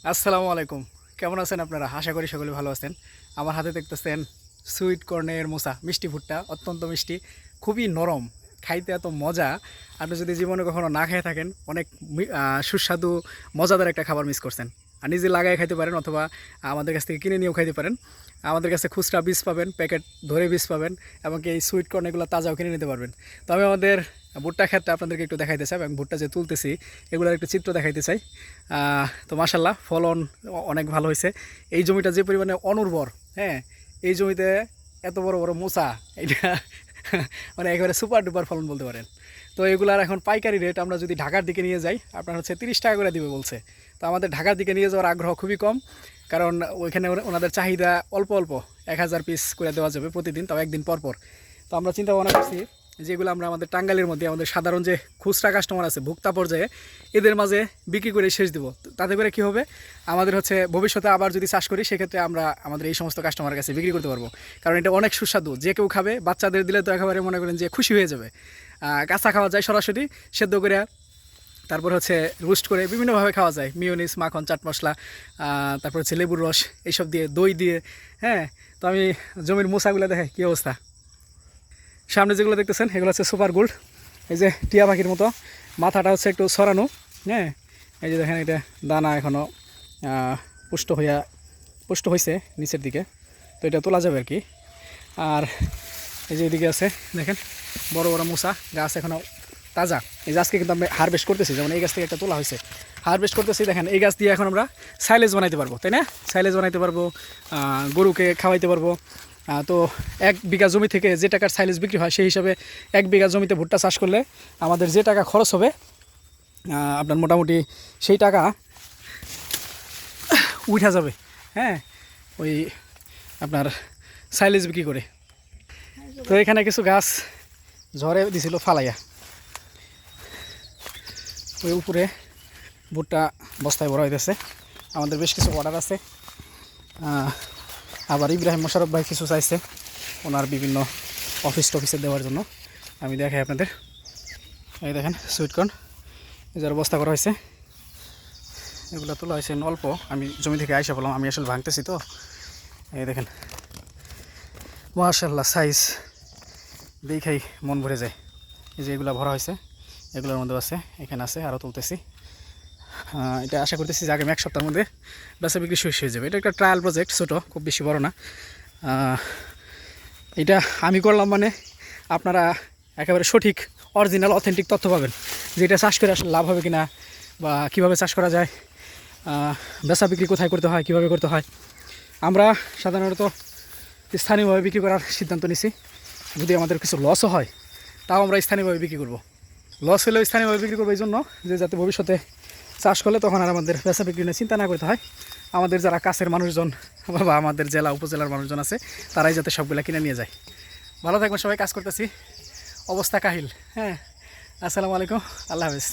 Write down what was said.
আসসালামু আলাইকুম। কেমন আছেন আপনারা? আশা করি সকলে ভালো আছেন। আমার হাতে দেখতেছেন সুইট কর্নের মোসা, মিষ্টি ভুট্টা, অত্যন্ত মিষ্টি, খুবই নরম, খাইতে এত মজা। আপনি যদি জীবনে কখনো না খেয়ে থাকেন, অনেক সুস্বাদু মজাদার একটা খাবার মিস করছেন। আর নিজে লাগায় খাইতে পারেন অথবা আমাদের কাছ থেকে কিনে নিয়েও খাইতে পারেন। আমাদের কাছে খুচরা বীজ পাবেন, প্যাকেট ধরে বীজ পাবেন, এমনকি এই সুইট কর্ন এগুলো তাজাও কিনে নিতে পারবেন। তো আমি আমাদের ভুট্টা ক্ষেতটা আপনাদেরকে একটু দেখাইতে চাই এবং ভুট্টা যে তুলতেছি এগুলোর একটু চিত্র দেখাইতে চাই। তো মাশাল্লাহ ফলন অনেক ভালো হয়েছে। এই জমিটা যে পরিমাণে অনুর্বর, হ্যাঁ, এই জমিতে এত বড় বড় মোচা, এটা মানে একেবারে সুপার ডুপার ফলন বলতে পারেন। তো এগুলার এখন পাইকারি রেট আমরা যদি ঢাকার দিকে নিয়ে যাই, আপনার হচ্ছে 30 টাকা করে দিবে বলছে। তো আমাদের ঢাকার দিকে নিয়ে যাওয়ার আগ্রহ খুবই কম, কারণ ওইখানে ওনাদের চাহিদা অল্প অল্প 1000 পিস করে দেওয়া যাবে প্রতিদিন, তাও একদিন পর পর। তো আমরা চিন্তা ভাবনা করছি যেগুলো আমরা আমাদের টাঙ্গাইলের মধ্যে আমাদের সাধারণ যে খুচরা কাস্টমার আছে ভোক্তা পর্যায়ে, এদের মাঝে বিক্রি করে শেষ দিব। তাতে করে কী হবে, আমাদের হচ্ছে ভবিষ্যতে আবার যদি চাষ করি সেক্ষেত্রে আমরা আমাদের এই সমস্ত কাস্টমারের কাছে বিক্রি করতে পারবো। কারণ এটা অনেক সুস্বাদু, যে কেউ খাবে, বাচ্চাদের দিলে তো একেবারে মনে করেন যে খুশি হয়ে যাবে। কাঁচা খাওয়া যায় সরাসরি, সেদ্ধ করে, তারপর হচ্ছে রোস্ট করে বিভিন্নভাবে খাওয়া যায়, মিওনিস, মাখন, চাট মশলা, তারপর হচ্ছে লেবুর রস, এইসব দিয়ে, দই দিয়ে। হ্যাঁ, তো আমি জমির মোচাগুলো দেখাই কী অবস্থা। সামনে যেগুলো দেখতেছেন এগুলো হচ্ছে সুপার গোল্ড, এই যে টিয়া পাখির মতো, মাথাটা হচ্ছে একটু সরানো। হ্যাঁ, এই যে দেখেন এটা দানা এখনও পুষ্ট হয়েছে নিচের দিকে, তো এটা তোলা যাবে আর কি। আর এই যে এদিকে আছে দেখেন বড় বড় মোচা, গাছ এখনও তাজা। এই যে আজকে কিন্তু আমি হারভেস্ট করতেছি, যেমন এই গাছ থেকে একটা তোলা হয়েছে, হারভেস্ট করতেছি। দেখেন এই গাছ দিয়ে এখন আমরা সাইলেজ বানাইতে পারবো, তাই না? সাইলেজ বানাইতে পারবো, গরুকে খাওয়াইতে পারবো। তো 1 বিঘা জমি থেকে যে টাকার সাইলেজ বিক্রি হয় সেই হিসাবে 1 বিঘা জমিতে ভুট্টা চাষ করলে আমাদের যে টাকা খরচ হবে, আপনার মোটামুটি সেই টাকা উঠা যাবে। হ্যাঁ, ওই আপনার সাইলেজ বিক্রি করে। তো এখানে কিছু গাছ ঝড়ে দিছিল ফালাইয়া, ওই উপরে ভুট্টা বস্তায় ভরা হইতেছে। আমাদের বেশ কিছু অর্ডার আছে। আবার ইব্রাহিম মোশারফ ভাই কিছু চাইছে ওনার বিভিন্ন অফিসে দেওয়ার জন্য। আমি দেখাই আপনাদের, এই দেখেন সুইটকর্ন, এই যার বস্তা করা হয়েছে, এগুলো তোলা হয়েছে অল্প। আমি জমি থেকে আইসা বললাম, আমি আসলে ভাঙতেছি তো। এই দেখেন মাশাআল্লাহ, সাইজ দেখেই মন ভরে যায়। এই যে এগুলো ভরা হয়েছে, এগুলোর মধ্যে আছে, এখানে আছে, আরও তুলতেছি। এটা আশা করতেছি যে আগামী 1 সপ্তাহের মধ্যে বেচা বিক্রি শেষ হয়ে যাবে। এটা একটা ট্রায়াল প্রজেক্ট, ছোটো, খুব বেশি বড় না। এটা আমি করলাম মানে আপনারা একেবারে সঠিক অরিজিনাল অথেন্টিক তথ্য পাবেন, যে এটা চাষ করে আসলে লাভ হবে কিনা, বা কীভাবে চাষ করা যায়, বেচা বিক্রি কোথায় করতে হয়, কীভাবে করতে হয়। আমরা সাধারণত স্থানীয়ভাবে বিক্রি করার সিদ্ধান্ত নিছি। যদি আমাদের কিছু লসও হয় তাও আমরা স্থানীয়ভাবে বিক্রি করব। লস হলেও স্থানীয়ভাবে বিক্রি করবো এই জন্য যে যাতে ভবিষ্যতে চাষ করলে তখন আর আমাদের বেচা বিক্রি নিয়ে চিন্তা না করতে হয়। আমাদের যারা কাছের মানুষজন বা আমাদের জেলা উপজেলার মানুষজন আছে তারাই যাতে সবগুলা কিনে নিয়ে যায়। ভালো থাকবেন সবাই, কাজ করতেছি, অবস্থা কাহিল। হ্যাঁ, আসসালামু আলাইকুম, আল্লাহ হাফেজ।